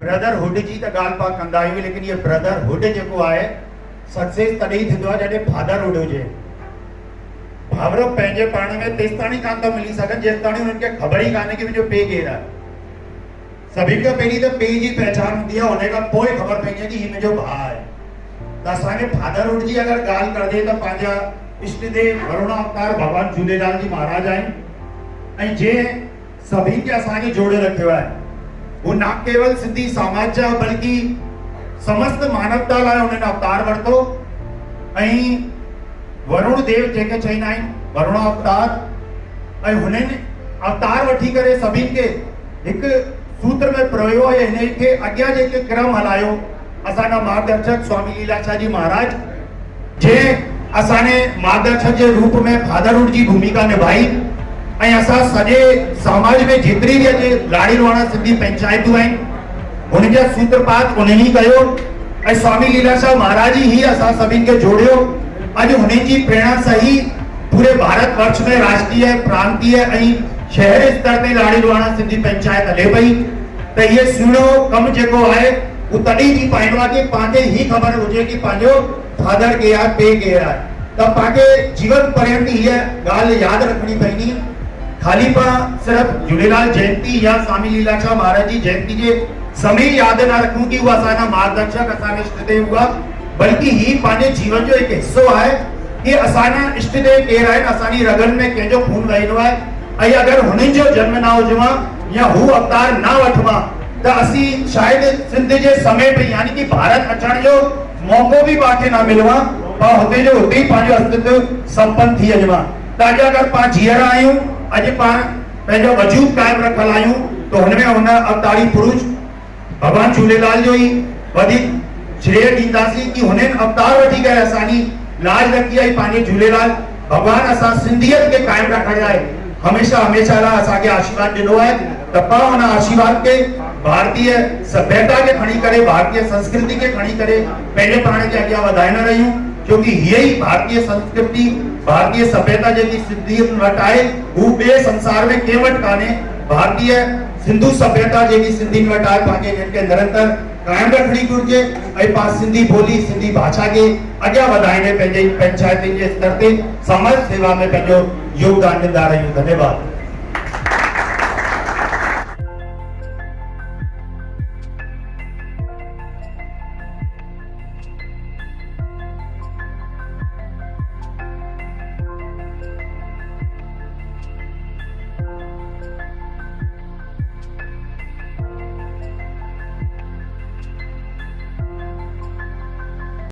Brotherhood जी त ॻाल्हि पाण कंदा आहियूं, लेकिन ये ब्रदरहुड जेको आहे सक्सेस तॾहिं थींदो आहे जॾहिं फादरहुड हुजे। भाउर पंहिंजे पाण में तेसिताणी कान था मिली सघनि जेसिताणी उन्हनि खे ख़बर ई कान्हे कि मुंहिंजो पीउ केरु आहे। सभिनि खां पहिरीं त पीउ जी पहचान हूंदी आहे, उन खां पोइ ख़बर पवंदी आहे कि हीउ मुंहिंजो भाउ आहे। त असांखे फादरहुड जी अगरि ॻाल्हि कजे त पंहिंजा इष्ट देव वरुण अवतार भॻवान झूलेलाल जी महाराज आहिनि ऐं जंहिं सभिनि खे असांखे जोड़े रखियो आहे। वो न केवल सिंधी समाज जा बल्कि समस्त मानवता लाइ उन्हनि अवतार वरितो ऐं वरुण देव जंहिंखे चईंदा आहिनि वरुण अवतार ऐं हुननि अवतार वठी करे सभिनि खे हिकु सूत्र में पिरोयो ऐं हिन खे अॻियां जेके क्रम हलायो असांजा मार्गदर्शक स्वामी लीलाशाह जी महाराज जंहिं असांजे मार्गदर्शक जे रूप में फादरहुड जी भूमिका निभाई ऐं असां सॼे समाज में जेतिरी बि अॼु लाड़ी लोहाणा सिंधी पंचायतूं आहिनि हुननि जा सूत्रपात उन्हनि ई कयो ऐं स्वामी लीलाशाह महाराज ही असां सभिनि खे जोड़ियो। अॼु हुननि जी प्रेरणा सां ही पूरे भारत वर्ष में राष्ट्रीय प्रांतीय ऐं शहर स्तर ते लाड़ी लोहाणा सिंधी पंचायत हले पई। त इहे सुहिणो कमु जेको आहे उहो तॾहिं थी पाईंदो आहे कि पंहिंखे ही ख़बर हुजे कि पंहिंजो फादर केरु आहे, पीउ केरु आहे। त पंहिंखे जीवन पर्यंत हीअ ॻाल्हि यादि रखणी पवंदी। खाली पाण सिर्फ झूलेलाल जयंती या स्वामी लीलाशाह महाराज जी जयंती जे समय यादि न रखूं कि उहा असांजा मार्गदर्शक असांजा इष्टदेव हुआ, बल्कि ही पंहिंजे जीवन जो हिकु हिस्सो आहे कि असांजा इष्टदेव केरु आहिनि, असांजी रगनि में कंहिंजो खून वहंदो आहे ऐं अगरि हुननि जो जन्म न हुजवा या हू अवतार न वठवा त असीं शायदि सिंध जे समय पे यानी कि भारत अचण जो मौक़ो बि पाण न मिलियो आहे, पर हुते जो हुते ई पंहिंजो अस्तित्व संपन्न थी वञिवा। त अॼु अगरि पाण जीअरा आहियूं, अॼु पाण पंहिंजो वजूद कायम रखल आहियूं, तो हुनमें हुन अवतारी पुरुष भगवान झूलेलाल जो ही वधीक श्रेय ॾींदासीं कि हुननि अवतार वठी करे असांजी लाज रखी आहे। पंहिंजे झूलेलाल भगवान असां सिंधियत खे कायम रखण लाइ हमेशा लाइ असांखे आशीर्वाद ॾिनो आहे। त पाण हुन आशीर्वाद खे भारतीय सभ्यता खे खणी करे, भारतीय संस्कृति खे खणी करे पंहिंजे पाण खे अॻियां वधाईंदा रहियूं, क्योंकि हीअ ई भारतीय संस्कृति भारतीय सभ्यता जेकी सिंधियत वटि आहे हू ॿिए संसार में कंहिं वटि कान्हे। भारतीय सिंधु सभ्यता जेकी सिंधियुनि वटि आहे पंहिंजे हिन खे निरंतर कायम रखणी घुरिजे ऐं पाण सिंधी ॿोली सिंधी भाषा खे अॻियां वधाईंदे पंहिंजे पंचायतुनि जे स्तर ते समाज सेवा में पंहिंजो योगदान ॾींदा रहियूं। धन्यवाद।